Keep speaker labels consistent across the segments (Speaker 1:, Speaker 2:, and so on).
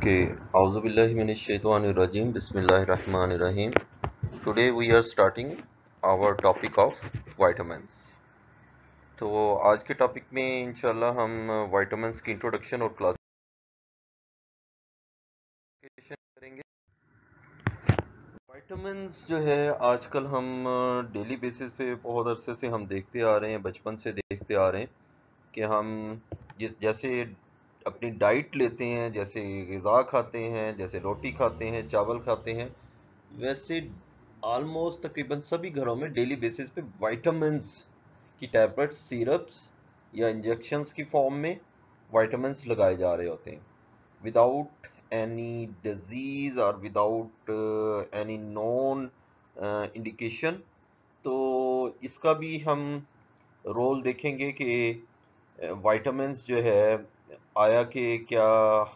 Speaker 1: Okay, Auzubillahi minash shaitanir rajim, Bismillahir Rahim. Today we are starting our topic of vitamins. तो आज के topic में इंशाल्लाह हम विटामिन्स की इंट्रोडक्शन और क्लासिफिकेशन करेंगे। विटामिन्स जो है आजकल हम डेली बेसिस पे बहुत अरसे से हम देखते आ रहे हैं, बचपन से देखते आ रहे हैं कि हम जैसे अपनी डाइट लेते हैं, जैसे ग़िज़ा खाते हैं, जैसे रोटी खाते हैं, चावल खाते हैं, वैसे ऑलमोस्ट तकरीबन सभी घरों में डेली बेसिस पे विटामिन्स की टैबलेट्स, सिरप्स या इंजेक्शंस की फॉर्म में विटामिन्स लगाए जा रहे होते हैं विदाउट एनी डिजीज और विदाउट एनी नॉन इंडिकेशन। तो इसका भी हम रोल देखेंगे कि विटामिन्स जो है आया कि क्या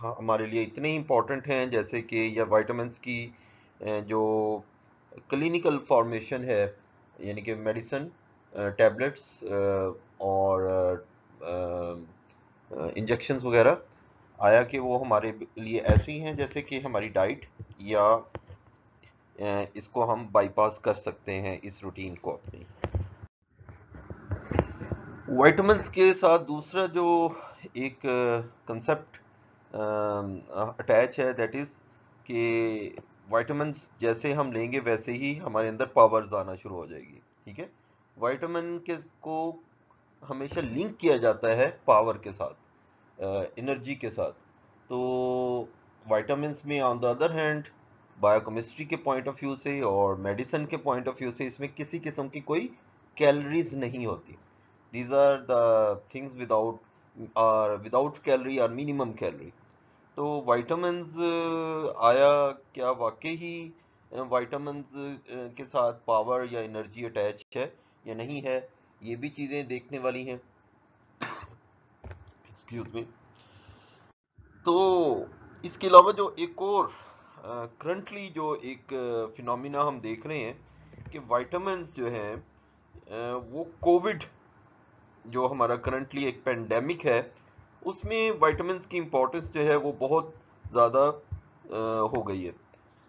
Speaker 1: हमारे लिए इतने इम्पोर्टेंट हैं, जैसे कि या विटामिन्स की जो क्लिनिकल फॉर्मेशन है, यानी कि मेडिसिन, टैबलेट्स और इंजेक्शंस वगैरह, आया कि वो हमारे लिए ऐसी हैं जैसे कि हमारी डाइट, या इसको हम बाईपास कर सकते हैं इस रूटीन को अपनी। विटामिन्स के साथ दूसरा जो एक कंसेप्ट अटैच है, दैट इज़ कि विटामिन्स जैसे हम लेंगे वैसे ही हमारे अंदर पावर्स आना शुरू हो जाएगी। ठीक है, विटामिन के को हमेशा लिंक किया जाता है पावर के साथ, एनर्जी के साथ। तो विटामिन्स में on the other hand biochemistry के पॉइंट ऑफ व्यू से और मेडिसिन के पॉइंट ऑफ व्यू से इसमें किसी किस्म की कोई कैलोरीज नहीं होती। These are the things without calorie or minimum calorie. तो vitamins आया क्या वाकई ही vitamins के साथ पावर या एनर्जी अटैच है या नहीं है, ये भी चीज़ें देखने वाली हैं। Excuse me. तो इसके अलावा जो एक और करंटली जो एक फिनोमिना हम देख रहे हैं कि vitamins जो हैं वो कोविड जो हमारा करंटली एक पेंडेमिक है, उसमें विटामिन्स की इम्पोर्टेंस जो है वो बहुत ज़्यादा हो गई है।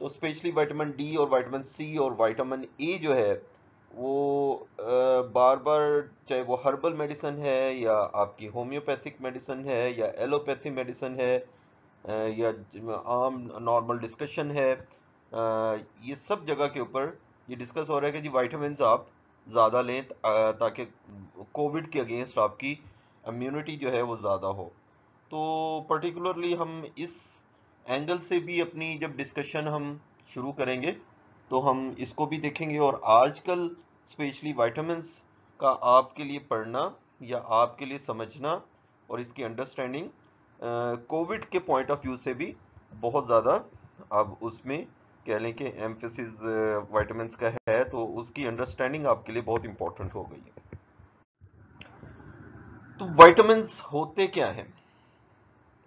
Speaker 1: तो स्पेशली विटामिन डी और विटामिन सी और विटामिन ए जो है वो बार बार, चाहे वो हर्बल मेडिसिन है या आपकी होम्योपैथिक मेडिसिन है या एलोपैथी मेडिसिन है या आम नॉर्मल डिस्कशन है, ये सब जगह के ऊपर ये डिस्कस हो रहा है कि जी विटामिन्स आप ज़्यादा लें ताकि कोविड के अगेंस्ट आपकी इम्यूनिटी जो है वो ज़्यादा हो। तो पर्टिकुलरली हम इस एंगल से भी अपनी जब डिस्कशन हम शुरू करेंगे तो हम इसको भी देखेंगे। और आजकल स्पेशली विटामिन्स का आपके लिए पढ़ना या आपके लिए समझना और इसकी अंडरस्टैंडिंग कोविड के पॉइंट ऑफ व्यू से भी बहुत ज़्यादा अब उसमें कह लें कि एम्फेसिस विटामिन्स का है, तो उसकी अंडरस्टैंडिंग आपके लिए बहुत इंपॉर्टेंट हो गई है। तो विटामिन्स होते क्या हैं?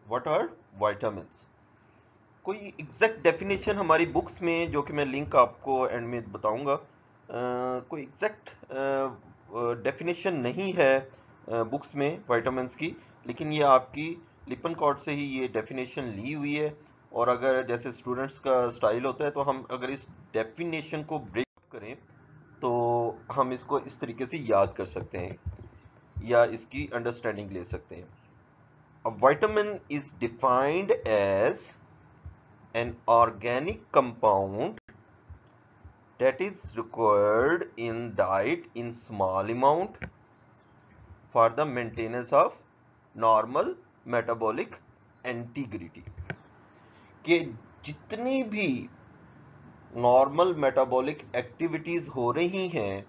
Speaker 1: What are vitamins? कोई एग्जैक्ट डेफिनेशन हमारी बुक्स में, जो कि मैं लिंक आपको एंड में बताऊंगा, कोई एग्जैक्ट डेफिनेशन नहीं है बुक्स में विटामिन्स की, लेकिन ये आपकी लिपन कॉर्ड से ही ये डेफिनेशन ली हुई है। और अगर जैसे स्टूडेंट्स का स्टाइल होता है, तो हम अगर इस डेफिनेशन को ब्रेक करें तो हम इसको इस तरीके से याद कर सकते हैं या इसकी अंडरस्टैंडिंग ले सकते हैं। A vitamin is defined as an organic compound that is required in diet in small amount for the maintenance of normal metabolic integrity। कि जितनी भी नॉर्मल मेटाबॉलिक एक्टिविटीज हो रही हैं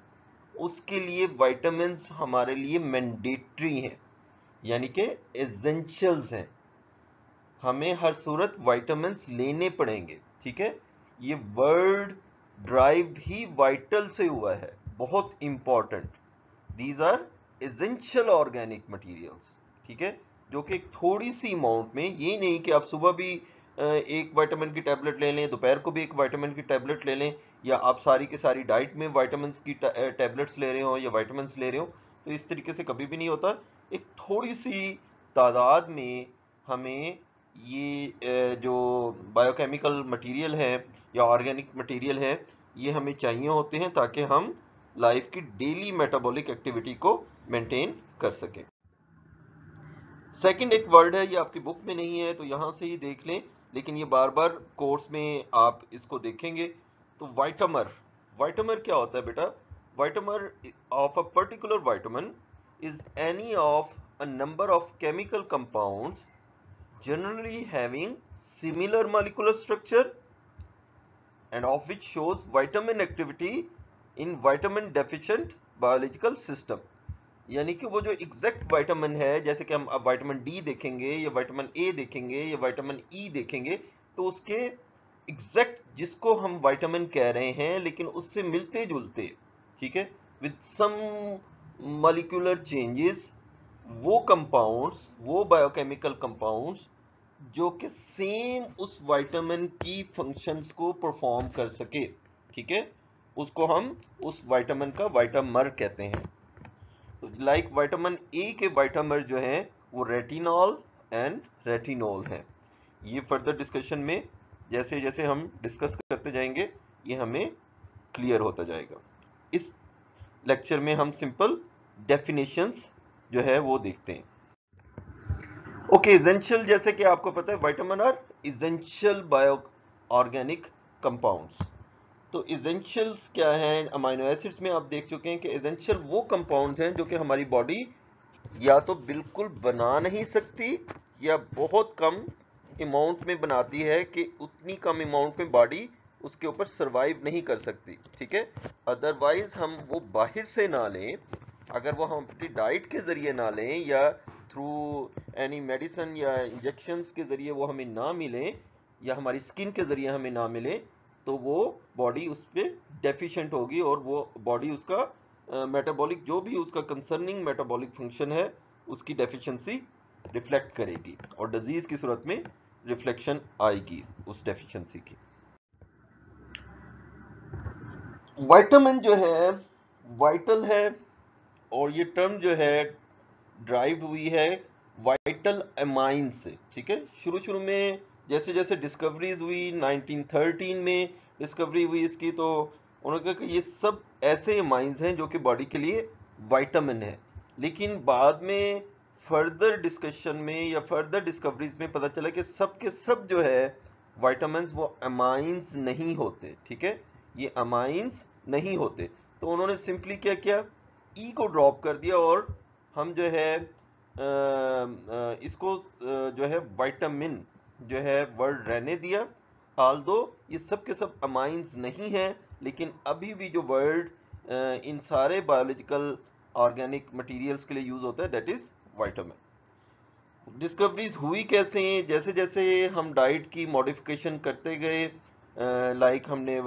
Speaker 1: उसके लिए विटामिन्स हमारे लिए मैंडेटरी हैं, यानी कि एसेंशियल्स हैं। हमें हर सूरत विटामिन्स लेने पड़ेंगे। ठीक है, ये वर्ड ड्राइव्ड ही वाइटल से हुआ है, बहुत important. These are essential organic materials. ठीक है, जो कि एक थोड़ी सी अमाउंट में, ये नहीं कि आप सुबह भी एक विटामिन की टैबलेट ले लें, दोपहर को भी एक विटामिन की टैबलेट ले लें, या आप सारी की सारी डाइट में विटामिन की टैबलेट्स ले रहे हो या विटामिन ले रहे हो। तो इस तरीके से कभी भी नहीं होता। एक थोड़ी सी तादाद में हमें ये जो बायोकेमिकल मटेरियल है या ऑर्गेनिक मटेरियल है, ये हमें चाहिए होते हैं ताकि हम लाइफ की डेली मेटाबॉलिक एक्टिविटी को मेंटेन कर सकें। सेकंड एक वर्ड है, ये आपकी बुक में नहीं है तो यहाँ से ही देख लें, लेकिन ये बार बार कोर्स में आप इसको देखेंगे। तो वाइटामर, वाइटामर क्या होता है बेटा? Vitamer of a particular vitamin is any of a number of chemical compounds generally having similar molecular structure and of which shows vitamin activity in vitamin deficient biological system। यानी कि वो जो एग्जैक्ट विटामिन है, जैसे कि हम अब vitamin D देखेंगे या विटामिन ए देखेंगे या विटामिन ई देखेंगे, तो उसके एग्जैक्ट जिसको हम विटामिन कह रहे हैं लेकिन उससे मिलते जुलते, ठीक है, विद सम मॉलिक्यूलर चेंजेस, वो कंपाउंड्स, वो बायोकेमिकल कंपाउंड्स जो कि सेम उस विटामिन की फंक्शंस को परफॉर्म कर सके, ठीक है, उसको हम उस विटामिन का विटामर कहते हैं। तो लाइक विटामिन ए के विटामर जो हैं वो रेटिनॉल एंड रेटिनोल हैं। ये फर्दर डिस्कशन में जैसे जैसे हम डिस्कस करते जाएंगे ये हमें क्लियर होता जाएगा। इस लेक्चर में हम सिंपल डेफिनेशंस जो है वो देखते हैं। ओके, एसेंशियल, जैसे कि आपको पता है vitamin are essential bio organic compounds. तो एसेंशियल्स क्या हैं? अमीनो एसिड्स में आप देख चुके हैं कि एसेंशियल वो कंपाउंड्स हैं जो कि हमारी बॉडी या तो बिल्कुल बना नहीं सकती या बहुत कम अमाउंट में बनाती है कि उतनी कम अमाउंट में बॉडी उसके ऊपर सरवाइव नहीं कर सकती, ठीक है। अदरवाइज हम वो बाहर से ना लें, अगर वो हम अपनी डाइट के जरिए ना लें या थ्रू एनी मेडिसिन या इंजेक्शंस के जरिए वो हमें ना मिले या हमारी स्किन के जरिए हमें ना मिले, तो वो बॉडी उस पर डेफिशिएंट होगी और वो बॉडी उसका मेटाबॉलिक जो भी उसका कंसर्निंग मेटाबॉलिक फंक्शन है उसकी डेफिशिएंसी रिफ्लेक्ट करेगी और डिजीज की सूरत में रिफ्लेक्शन आएगी उस डेफिशिएंसी की। विटामिन जो है वाइटल है और ये टर्म जो है ड्राइव हुई है वाइटल अमाइन से, ठीक है। शुरू शुरू में जैसे जैसे डिस्कवरीज हुई 1913 में डिस्कवरी हुई इसकी, तो उन्होंने कहा कि ये सब ऐसे अमाइंस हैं जो कि बॉडी के लिए विटामिन है, लेकिन बाद में फर्दर डिस्कशन में या फर्दर डिस्कवरीज में पता चला कि सब के सब जो है विटामिन्स वो अमाइंस नहीं होते, ठीक है, ये अमाइंस नहीं होते। तो उन्होंने सिंपली क्या किया, ई को ड्रॉप कर दिया और हम जो है इसको जो है विटामिन जो है वर्ड रहने दिया। हाल दो ये सब के सब अमाइंस नहीं है, लेकिन अभी भी जो वर्ड इन सारे बायोलॉजिकल ऑर्गेनिक मटेरियल्स के लिए यूज होता है दैट इज विटामिन। डिस्कवरीज हुई कैसे? जैसे जैसे हम डाइट की मॉडिफिकेशन करते गए, लाइक हमने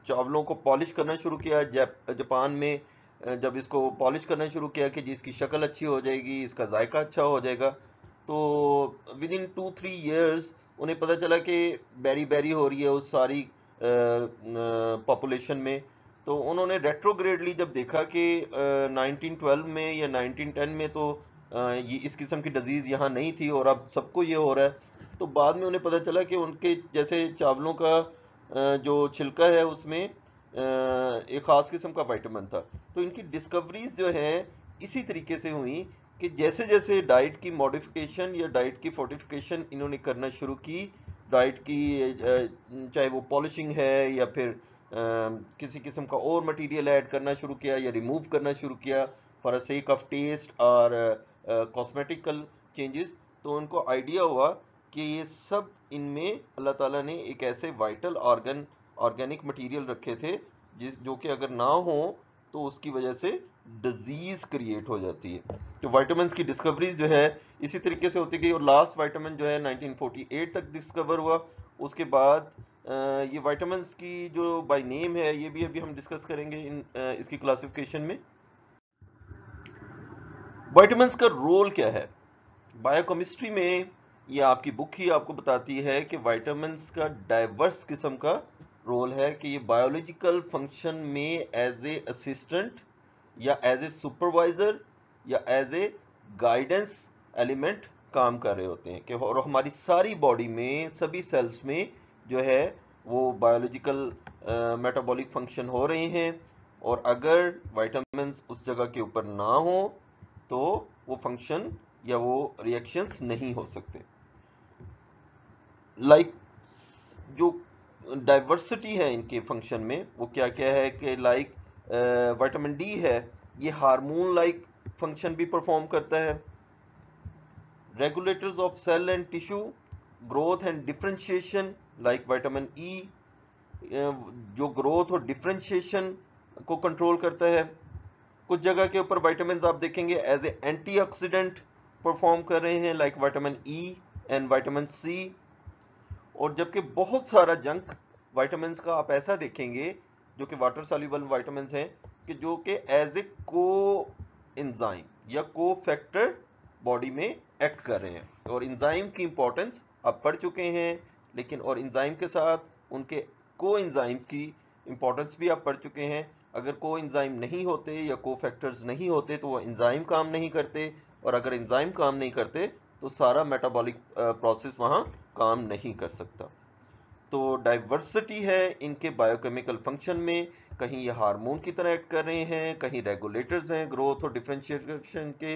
Speaker 1: चावलों को पॉलिश करना शुरू किया जापान में, जब इसको पॉलिश करना शुरू किया कि जिसकी शक्ल अच्छी हो जाएगी, इसका जायका अच्छा हो जाएगा, तो विद इन 2-3 ईयर्स उन्हें पता चला कि बेरी बेरी हो रही है उस सारी पॉपुलेशन में। तो उन्होंने रेट्रोग्रेडली जब देखा कि 1912 में या 1910 में तो ये इस किस्म की डिजीज़ यहाँ नहीं थी और अब सबको ये हो रहा है, तो बाद में उन्हें पता चला कि उनके जैसे चावलों का जो छिलका है उसमें एक ख़ास किस्म का विटामिन था। तो इनकी डिस्कवरीज जो है इसी तरीके से हुई कि जैसे जैसे डाइट की मॉडिफिकेशन या डाइट की फोर्टिफिकेशन इन्होंने करना शुरू की, डाइट की चाहे वो पॉलिशिंग है या फिर किसी किस्म का और मटेरियल ऐड करना शुरू किया या रिमूव करना शुरू किया for a sake of taste और कॉस्मेटिकल चेंजेस, तो उनको आइडिया हुआ कि ये सब इनमें अल्लाह ताला ने एक ऐसे वाइटल ऑर्गेनिक मटेरियल रखे थे जो कि अगर ना हो तो उसकी वजह से डिजीज क्रिएट हो जाती है। तो विटामिन की डिस्कवरीज जो है इसी तरीके से होती गई और लास्ट विटामिन जो है 1948 तक डिस्कवर हुआ। उसके बाद ये विटामिन की जो बाय नेम है ये भी अभी हम डिस्कस करेंगे इसकी क्लासिफिकेशन में। विटामिन का रोल क्या है बायोकेमिस्ट्री में? ये आपकी बुक ही आपको बताती है कि विटामिन का डाइवर्स किस्म का रोल है कि ये बायोलॉजिकल फंक्शन में एज ए असिस्टेंट या एज ए सुपरवाइजर या एज ए गाइडेंस एलिमेंट काम कर रहे होते हैं कि और हमारी सारी बॉडी में सभी सेल्स में जो है वो बायोलॉजिकल मेटाबॉलिक फंक्शन हो रहे हैं, और अगर विटामिन्स उस जगह के ऊपर ना हो तो वो फंक्शन या वो रिएक्शंस नहीं हो सकते। लाइक जो डाइवर्सिटी है इनके फंक्शन में वो क्या क्या है कि लाइक विटामिन डी है, ये हार्मोन लाइक फंक्शन भी परफॉर्म करता है। Regulators of cell and tissue growth and differentiation like vitamin E जो ग्रोथ और डिफरेंशिएशन को कंट्रोल करता है। कुछ जगह के ऊपर विटामिन आप देखेंगे एज ए एंटीऑक्सीडेंट परफॉर्म कर रहे हैं like vitamin E and vitamin C. और जबकि बहुत सारा जंक विटामिन का आप ऐसा देखेंगे जो कि वाटर सॉल्युबल विटामिन हैं कि जो कि एज ए को एंजाइम या को फैक्टर बॉडी में एक्ट कर रहे हैं। और एंजाइम की इंपॉर्टेंस आप पढ़ चुके हैं, लेकिन और एंजाइम के साथ उनके को एंजाइम्स की इंपॉर्टेंस भी आप पढ़ चुके हैं। अगर को एंजाइम नहीं होते या को फैक्टर्स नहीं होते तो वो एंजाइम काम नहीं करते, और अगर एंजाइम काम नहीं करते तो सारा मेटाबॉलिक प्रोसेस वहाँ काम नहीं कर सकता। तो डाइवर्सिटी है इनके बायोकेमिकल फंक्शन में, कहीं ये हार्मोन की तरह एक्ट कर रहे हैं, कहीं रेगुलेटर्स हैं ग्रोथ और डिफरेंशिएशन के,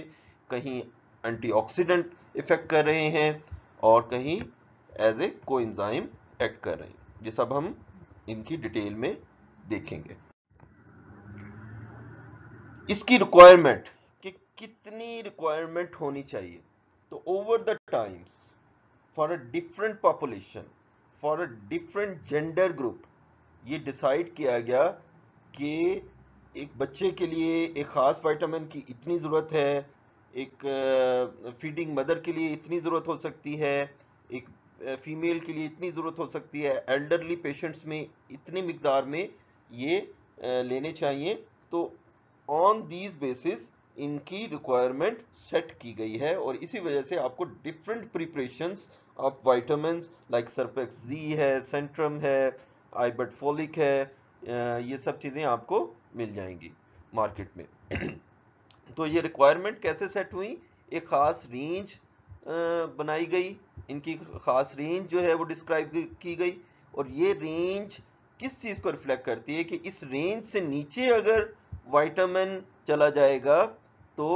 Speaker 1: कहीं एंटीऑक्सीडेंट इफेक्ट कर रहे हैं, और कहीं एज ए कोएंजाइम एक्ट कर रहे हैं। ये सब हम इनकी डिटेल में देखेंगे। इसकी रिक्वायरमेंट कि कितनी रिक्वायरमेंट होनी चाहिए, तो over the times for a different population for a different gender group ये डिसाइड किया गया कि एक बच्चे के लिए एक ख़ास विटामिन की इतनी ज़रूरत है, एक फीडिंग मदर के लिए इतनी ज़रूरत हो सकती है, एक फीमेल के लिए इतनी ज़रूरत हो सकती है, एल्डरली पेशेंट्स में इतनी मिकदार में ये लेने चाहिए। तो ऑन दीज बेसिस इनकी रिक्वायरमेंट सेट की गई है, और इसी वजह से आपको different preparations of vitamins like Surbex Z है, सेंट्रम है, आइबर्ट फॉलिक है, ये सब चीज़ें आपको मिल जाएंगी मार्केट में। तो ये रिक्वायरमेंट कैसे सेट हुई, एक ख़ास रेंज बनाई गई, इनकी ख़ास रेंज जो है वो डिस्क्राइब की गई, और ये रेंज किस चीज़ को रिफ्लेक्ट करती है कि इस रेंज से नीचे अगर विटामिन चला जाएगा तो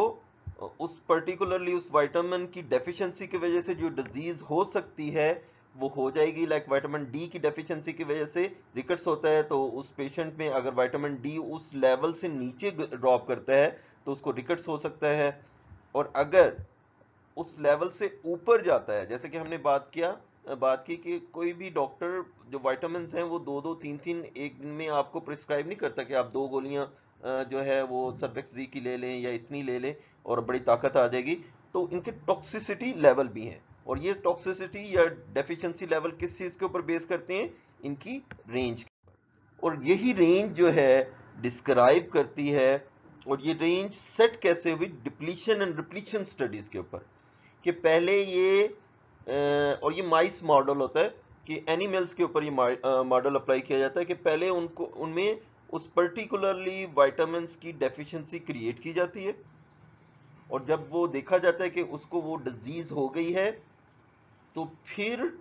Speaker 1: उस पर्टिकुलरली उस विटामिन की डेफिशिएंसी की वजह से जो डिजीज हो सकती है वो हो जाएगी। लाइक विटामिन डी की डेफिशिएंसी की वजह से रिकेट्स होता है, तो उस पेशेंट में अगर विटामिन डी उस लेवल से नीचे ड्रॉप करता है तो उसको रिकेट्स हो सकता है। और अगर उस लेवल से ऊपर जाता है, जैसे कि हमने बात की कि कोई भी डॉक्टर जो विटामिन हैं वो 2-2 3-3 एक दिन में आपको प्रिस्क्राइब नहीं करता कि आप 2 गोलियां जो है वो सर्फेक्स जी की ले लें या इतनी ले लें और बड़ी ताकत आ जाएगी। तो इनके टॉक्सिसिटी लेवल भी हैं, और ये टॉक्सिसिटी या डेफिशिएंसी लेवल किस चीज के ऊपर बेस करते हैं, इनकी रेंज। और यही रेंज जो है डिस्क्राइब करती है, और ये रेंज सेट कैसे हुई, डिप्लीशन एंड रिप्लीशन स्टडीज के ऊपर। कि पहले ये और ये माइस मॉडल होता है कि एनिमल्स के ऊपर ये मॉडल अप्लाई किया जाता है कि पहले उनको उनमें उस पर्टिकुलरली विटामिन्स की डेफिशिएंसी क्रिएट की जाती है, और जब वो देखा जाता है कि उसको वो डिजीज हो गई है तो फिर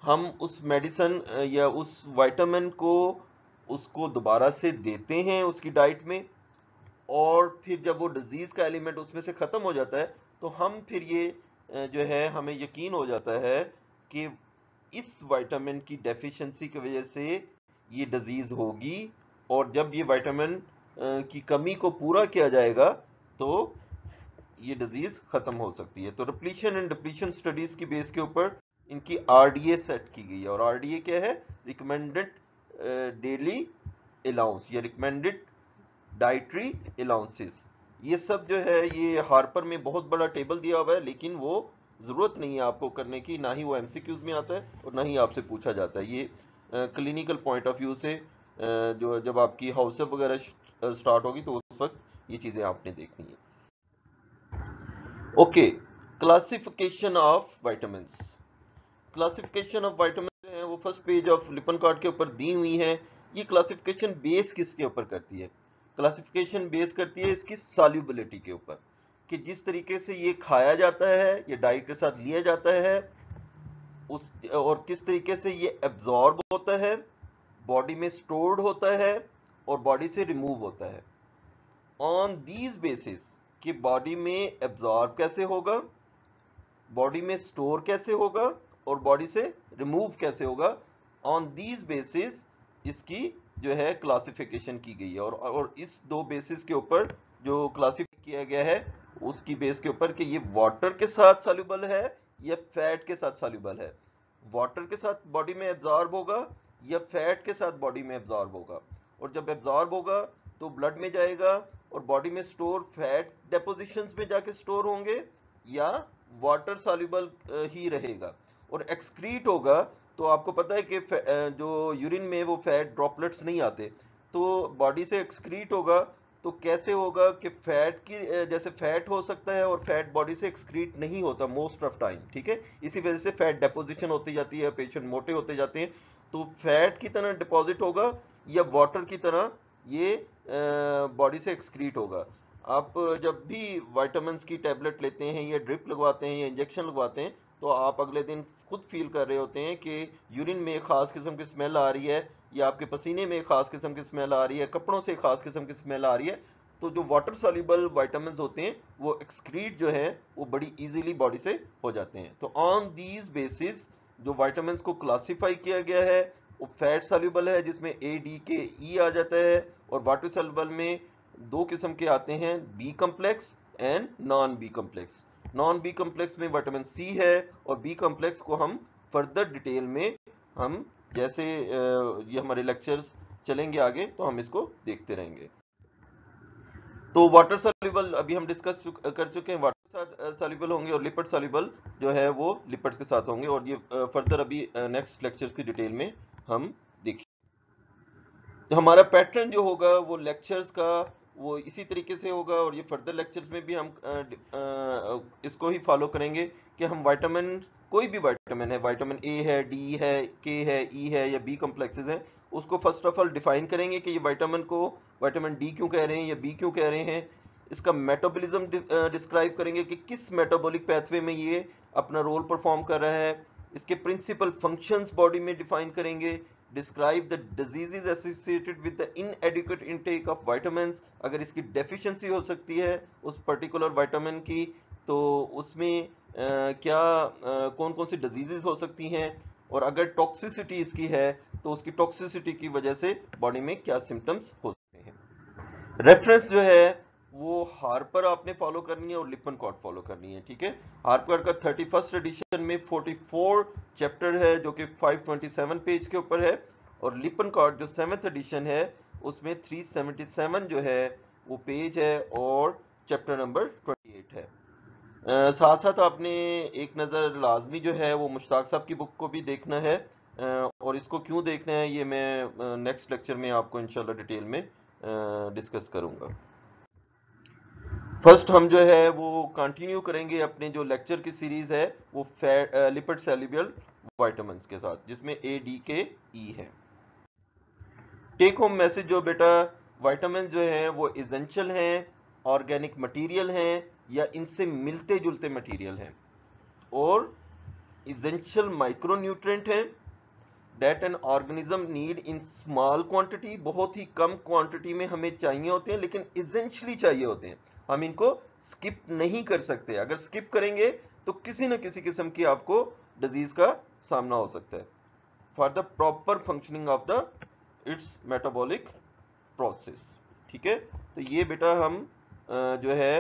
Speaker 1: हम उस मेडिसिन या उस विटामिन को उसको दोबारा से देते हैं उसकी डाइट में, और फिर जब वो डिजीज का एलिमेंट उसमें से खत्म हो जाता है तो हम फिर ये जो है हमें यकीन हो जाता है कि इस विटामिन की डेफिशिएंसी की वजह से ये डिजीज होगी, और जब ये विटामिन की कमी को पूरा किया जाएगा तो ये डिजीज खत्म हो सकती है। तो रिप्लीशन एंड डिप्लीशन स्टडीज की बेस के ऊपर इनकी आरडीए सेट की गई है, और आरडीए क्या है, रिकमेंडेड डेली अलाउंस या रिकमेंडेड डाइटरी अलाउंसेस। ये सब जो है ये हार्पर में बहुत बड़ा टेबल दिया हुआ है, लेकिन वो ज़रूरत नहीं है आपको करने की, ना ही वो एमसीक्यूज में आता है और ना ही आपसे पूछा जाता है। ये क्लिनिकल पॉइंट ऑफ व्यू से जो जब आपकी हाउसअप वगैरह स्टार्ट होगी तो उस वक्त ये चीज़ें आपने देखनी है। Okay, classification of vitamins. Classification of vitamin है वो फर्स्ट पेज ऑफ लिपन कार्ड के ऊपर दी हुई है। ये क्लासिफिकेशन बेस किसके ऊपर करती है, क्लासिफिकेशन बेस करती है इसकी सॉल्युबिलिटी के ऊपर, कि जिस तरीके से ये खाया जाता है, ये डाइट के साथ लिया जाता है, उस और किस तरीके से ये एब्जॉर्ब होता है, बॉडी में स्टोर्ड होता है और बॉडी से रिमूव होता है। ऑन दीज बेसिस कि बॉडी में एब्जॉर्ब कैसे होगा, बॉडी में स्टोर कैसे होगा और बॉडी से रिमूव कैसे होगा, ऑन दीज बेसिस इसकी जो है क्लासिफिकेशन की गई है। और इस दो बेसिस के ऊपर जो क्लासिफाई किया गया है उसकी बेस के ऊपर कि ये वाटर के साथ सॉल्युबल है या फैट के साथ सॉल्युबल है, वाटर के साथ बॉडी में एब्जॉर्ब होगा या फैट के साथ बॉडी में एब्जॉर्ब होगा। और जब एब्जॉर्ब होगा तो ब्लड में जाएगा और बॉडी में स्टोर फैट डेपोजिशंस में जाके स्टोर होंगे या वाटर सॉल्युबल ही रहेगा। और एक्सक्रीट होगा तो आपको पता है कि जो यूरिन में वो फैट ड्रॉपलेट्स नहीं आते, तो बॉडी से एक्सक्रीट होगा तो कैसे होगा कि फैट की जैसे फैट हो सकता है और फैट बॉडी से एक्सक्रीट नहीं होता मोस्ट ऑफ टाइम, ठीक है। इसी वजह से फैट डेपोजिशन होती जाती है, पेशेंट मोटे होते जाते हैं। तो फैट की तरह डिपॉजिट होगा या वाटर की तरह ये बॉडी से एक्सक्रीट होगा। आप जब भी विटामिन्स की टैबलेट लेते हैं या ड्रिप लगवाते हैं या इंजेक्शन लगवाते हैं तो आप अगले दिन खुद फील कर रहे होते हैं कि यूरिन में एक खास किस्म की स्मेल आ रही है या आपके पसीने में एक खास किस्म की स्मेल आ रही है, कपड़ों से एक खास किस्म की स्मेल आ रही है। तो जो वाटर सॉल्युबल विटामिन्स होते हैं वो एक्सक्रीट जो है वो बड़ी इजीली बॉडी से हो जाते हैं। तो ऑन दीज बेसिस जो विटामिन्स को क्लासिफाई किया गया है वो फैट सॉल्युबल है जिसमें ए डी के ई आ जाता है, और वाटर सॉल्युबल में दो किस्म के आते हैं, B complex and non B complex. Non B complex में विटामिन सी है और बी कम्प्लेक्स को हम फर्दर डिटेल में हम जैसे ये हमारे लेक्चर्स चलेंगे आगे तो हम इसको देखते रहेंगे। तो वाटर सॉल्युबल अभी हम डिस्कस कर चुके हैं, वाटर सॉल्युबल होंगे और लिपिड सॉल्युबल जो है वो लिपिड्स के साथ होंगे, और ये फर्दर अभी नेक्स्ट लेक्चर्स की डिटेल में हम देखेंगे। हमारा पैटर्न जो होगा वो लेक्चर्स का वो इसी तरीके से होगा और ये फर्दर लेक्चर्स में भी हम इसको ही फॉलो करेंगे कि हम विटामिन, कोई भी विटामिन है, विटामिन ए है, डी है, के है, ई है या बी कॉम्प्लेक्सेस हैं, उसको फर्स्ट ऑफ ऑल डिफाइन करेंगे कि ये विटामिन को विटामिन डी क्यों कह रहे हैं या बी क्यों कह रहे हैं। इसका मेटाबॉलिज्म डिस्क्राइब करेंगे कि किस मेटाबॉलिक पैथवे में ये अपना रोल परफॉर्म कर रहा है। इसके प्रिंसिपल फंक्शंस बॉडी में डिफाइन करेंगे। Describe the diseases associated with the इनएडिक्वेट intake of vitamins, अगर इसकी डेफिशिएंसी हो सकती है उस पर्टिकुलर विटामिन की तो उसमें क्या कौन कौन सी डिजीजेज हो सकती हैं, और अगर टॉक्सिसिटी इसकी है तो उसकी टॉक्सिसिटी की वजह से बॉडी में क्या सिम्टम्स हो सकते हैं। रेफरेंस जो है वो हार्पर आपने फॉलो करनी है और लिपनकॉट फॉलो करनी है, ठीक है। हार्पर का 31st एडिशन में 44 चैप्टर है जो कि 527 पेज के ऊपर है, और लिपनकॉट जो 7th एडिशन है उसमें 377 जो है वो पेज है और चैप्टर नंबर 28 है। साथ साथ आपने एक नज़र लाजमी जो है वो मुश्ताक साहब की बुक को भी देखना है, और इसको क्यों देखना है ये मैं नेक्स्ट लेक्चर में आपको इंशाल्लाह डिटेल में डिस्कस करूंगा। फर्स्ट हम जो है वो कंटिन्यू करेंगे अपने जो लेक्चर की सीरीज है वो लिपिड सॉल्युबल विटामिन्स के साथ जिसमें ए डी के ई है। टेक होम मैसेज जो बेटा, विटामिन जो है वो एसेंशियल हैं, ऑर्गेनिक मटेरियल हैं या इनसे मिलते जुलते मटेरियल हैं, और एसेंशियल माइक्रोन्यूट्रिएंट हैं that an organism need in small quantity, बहुत ही कम क्वांटिटी में हमें चाहिए होते हैं लेकिन एसेंशियली चाहिए होते हैं, हम इनको स्किप नहीं कर सकते। अगर स्किप करेंगे तो किसी न किसी किस्म की आपको डिजीज का सामना हो सकता है। For the proper functioning of the it's metabolic process, ठीक है। तो ये बेटा हम जो है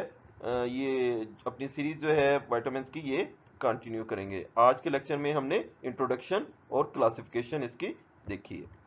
Speaker 1: ये अपनी सीरीज जो है विटामिन्स की ये कंटिन्यू करेंगे। आज के लेक्चर में हमने इंट्रोडक्शन और क्लासिफिकेशन इसकी देखी है।